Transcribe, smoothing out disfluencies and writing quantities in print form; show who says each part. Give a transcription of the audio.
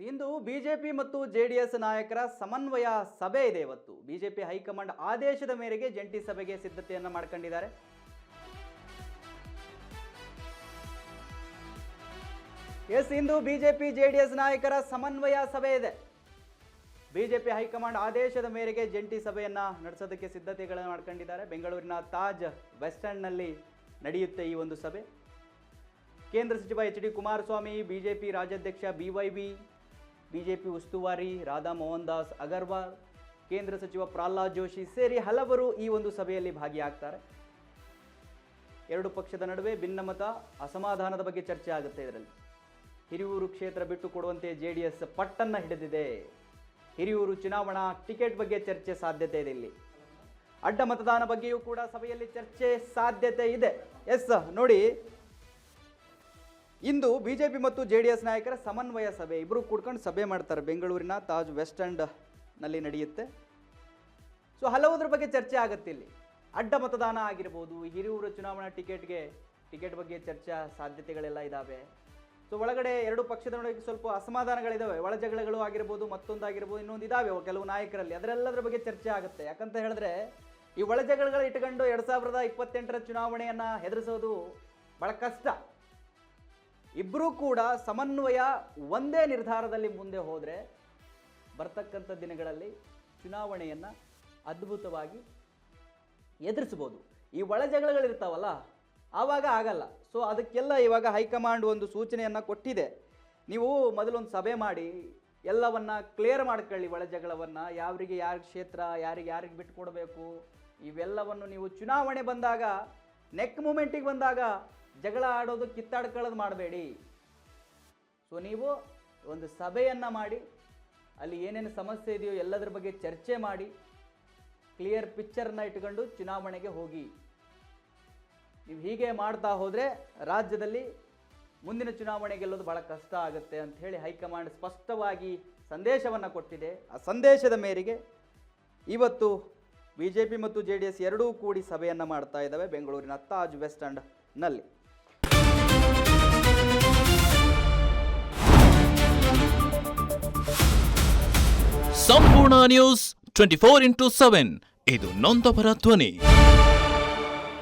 Speaker 1: ಇಂದು BJP ಮತ್ತು JDS ನಾಯಕರ ಸಮನ್ವಯ ಸಭೆ ಇದೆ. ಇವತ್ತು ಬಿಜೆಪಿ ಹೈಕಮಾಂಡ್ ಆದೇಶದ ಮೇರೆಗೆ ಜಂಟಿ ಸಭೆಗೆ ಸಿದ್ಧತೆಯನ್ನು ಮಾಡಿಕೊಂಡಿದ್ದಾರೆ. ಇಂದು ಬಿಜೆಪಿ ಜೆಡಿಎಸ್ ನಾಯಕರ ಸಮನ್ವಯ ಸಭೆ ಇದೆ. ಬಿಜೆಪಿ ಹೈಕಮಾಂಡ್ ಆದೇಶದ ಮೇರೆಗೆ ಜಂಟಿ ಸಭೆಯನ್ನ ನಡೆಸೋದಕ್ಕೆ ಸಿದ್ಧತೆಗಳನ್ನು ಮಾಡ್ಕೊಂಡಿದ್ದಾರೆ. ಬೆಂಗಳೂರಿನ ತಾಜ್ ವೆಸ್ಟ್ ಸ್ಟ್ಯಾಂಡ್ ನಲ್ಲಿ ನಡೆಯುತ್ತೆ ಈ ಒಂದು ಸಭೆ. ಕೇಂದ್ರ ಸಚಿವ ಎಚ್.ಡಿ. ಕುಮಾರಸ್ವಾಮಿ, ಬಿಜೆಪಿ ರಾಜ್ಯಾಧ್ಯಕ್ಷ BYB, ಬಿಜೆಪಿ ಉಸ್ತುವಾರಿ ರಾಧಾ ಮೋಹನ್ ದಾಸ್ ಅಗರ್ವಾಲ್, ಕೇಂದ್ರ ಸಚಿವ ಪ್ರಹ್ಲಾದ್ ಜೋಶಿ ಸೇರಿ ಹಲವರು ಈ ಒಂದು ಸಭೆಯಲ್ಲಿ ಭಾಗಿಯಾಗ್ತಾರೆ. ಎರಡು ಪಕ್ಷದ ನಡುವೆ ಭಿನ್ನಮತ, ಅಸಮಾಧಾನದ ಬಗ್ಗೆ ಚರ್ಚೆ ಆಗುತ್ತೆ. ಇದರಲ್ಲಿ ಹಿರಿಯೂರು ಕ್ಷೇತ್ರ ಬಿಟ್ಟು ಕೊಡುವಂತೆ JDS ಪಟ್ಟನ್ನ ಹಿಡಿದಿದೆ. ಹಿರಿಯೂರು ಚುನಾವಣಾ ಟಿಕೆಟ್ ಬಗ್ಗೆ ಚರ್ಚೆ ಸಾಧ್ಯತೆ ಇದೆ. ಇಲ್ಲಿ ಅಡ್ಡ ಮತದಾನ ಬಗ್ಗೆಯೂ ಕೂಡ ಸಭೆಯಲ್ಲಿ ಚರ್ಚೆ ಸಾಧ್ಯತೆ ಇದೆ. ನೋಡಿ, ಇಂದು ಬಿಜೆಪಿ ಮತ್ತು JDS ನಾಯಕರ ಸಮನ್ವಯ ಸಭೆ, ಇಬ್ಬರು ಕೂಡ್ಕೊಂಡು ಸಭೆ ಮಾಡ್ತಾರೆ. ಬೆಂಗಳೂರಿನ ತಾಜ್ ವೆಸ್ಟ್ ಸ್ಟ್ಯಾಂಡ್ ನಲ್ಲಿ ನಡೆಯುತ್ತೆ. ಸೊ ಹಲವುದ್ರ ಬಗ್ಗೆ ಚರ್ಚೆ ಆಗುತ್ತೆ. ಇಲ್ಲಿ ಅಡ್ಡ ಮತದಾನ ಆಗಿರ್ಬೋದು, ಹಿರಿಯೂರು ಚುನಾವಣಾ ಟಿಕೆಟ್ ಬಗ್ಗೆ ಚರ್ಚಾ ಸಾಧ್ಯತೆಗಳೆಲ್ಲ ಇದ್ದಾವೆ. ಸೊ ಒಳಗಡೆ ಎರಡು ಪಕ್ಷದ ನಡುವೆ ಸ್ವಲ್ಪ ಅಸಮಾಧಾನಗಳಿದ್ದಾವೆ, ಒಳ ಜಗಳಗಳು ಆಗಿರ್ಬೋದು, ಮತ್ತೊಂದಾಗಿರ್ಬೋದು, ಇನ್ನೊಂದು ಇದಾವೆ ಕೆಲವು ನಾಯಕರಲ್ಲಿ. ಅದರೆಲ್ಲದರ ಬಗ್ಗೆ ಚರ್ಚೆ ಆಗುತ್ತೆ. ಯಾಕಂತ ಹೇಳಿದ್ರೆ ಈ ಒಳ ಜಗಳಗಳು ಇಟ್ಕೊಂಡು 2028ರ ಚುನಾವಣೆಯನ್ನ ಹೆದರಿಸೋದು ಬಹಳ ಕಷ್ಟ. ಇಬ್ಬರೂ ಕೂಡ ಸಮನ್ವಯ ಒಂದೇ ನಿರ್ಧಾರದಲ್ಲಿ ಮುಂದೆ ಹೋದರೆ ಬರ್ತಕ್ಕಂಥ ದಿನಗಳಲ್ಲಿ ಚುನಾವಣೆಯನ್ನು ಅದ್ಭುತವಾಗಿ ಎದುರಿಸ್ಬೋದು. ಈ ಒಳ ಜಗಳಗಳಿರ್ತಾವಲ್ಲ, ಆವಾಗ ಆಗಲ್ಲ. ಸೊ ಅದಕ್ಕೆಲ್ಲ ಇವಾಗ ಹೈಕಮಾಂಡ್ ಒಂದು ಸೂಚನೆಯನ್ನು ಕೊಟ್ಟಿದೆ. ನೀವು ಮೊದಲೊಂದು ಸಭೆ ಮಾಡಿ ಎಲ್ಲವನ್ನ ಕ್ಲಿಯರ್ ಮಾಡ್ಕೊಳ್ಳಿ. ಒಳ ಜಗಳವನ್ನು ಯಾರಿಗೆ ಯಾರ ಕ್ಷೇತ್ರ, ಯಾರಿಗೆ ಬಿಟ್ಟು ಕೊಡಬೇಕು, ಇವೆಲ್ಲವನ್ನು ನೀವು ಚುನಾವಣೆ ಬಂದಾಗ, ನೆಕ್ ಮೂಮೆಂಟಿಗೆ ಬಂದಾಗ ಜಗಳ ಆಡೋದು, ಕಿತ್ತಾಡ್ಕೊಳ್ಳೋದು ಮಾಡಬೇಡಿ. ಸೊ ನೀವು ಒಂದು ಸಭೆಯನ್ನು ಮಾಡಿ ಅಲ್ಲಿ ಏನೇನು ಸಮಸ್ಯೆ ಇದೆಯೋ ಎಲ್ಲದರ ಬಗ್ಗೆ ಚರ್ಚೆ ಮಾಡಿ ಕ್ಲಿಯರ್ ಪಿಕ್ಚರ್ನ ಇಟ್ಕೊಂಡು ಚುನಾವಣೆಗೆ ಹೋಗಿ. ನೀವು ಹೀಗೆ ಮಾಡ್ತಾ ಹೋದರೆ ರಾಜ್ಯದಲ್ಲಿ ಮುಂದಿನ ಚುನಾವಣೆ ಗೆಲ್ಲೋದು ಭಾಳ ಕಷ್ಟ ಆಗುತ್ತೆ ಅಂತ ಹೇಳಿ ಹೈಕಮಾಂಡ್ ಸ್ಪಷ್ಟವಾಗಿ ಸಂದೇಶವನ್ನು ಕೊಟ್ಟಿದೆ. ಆ ಸಂದೇಶದ ಮೇರೆಗೆ ಇವತ್ತು ಬಿಜೆಪಿ ಮತ್ತು JDS ಎರಡೂ ಕೂಡಿ ಸಭೆಯನ್ನು ಮಾಡ್ತಾ ಇದ್ದಾವೆ ಬೆಂಗಳೂರಿನ ತಾಜ್ ವೆಸ್ಟ್ ಸ್ಟ್ಯಾಂಡ್ ನಲ್ಲಿ.
Speaker 2: ಸಂಪೂರ್ಣ ನ್ಯೂಸ್ 24x7 ಇದು ನೊಂದವರ ಧ್ವನಿ.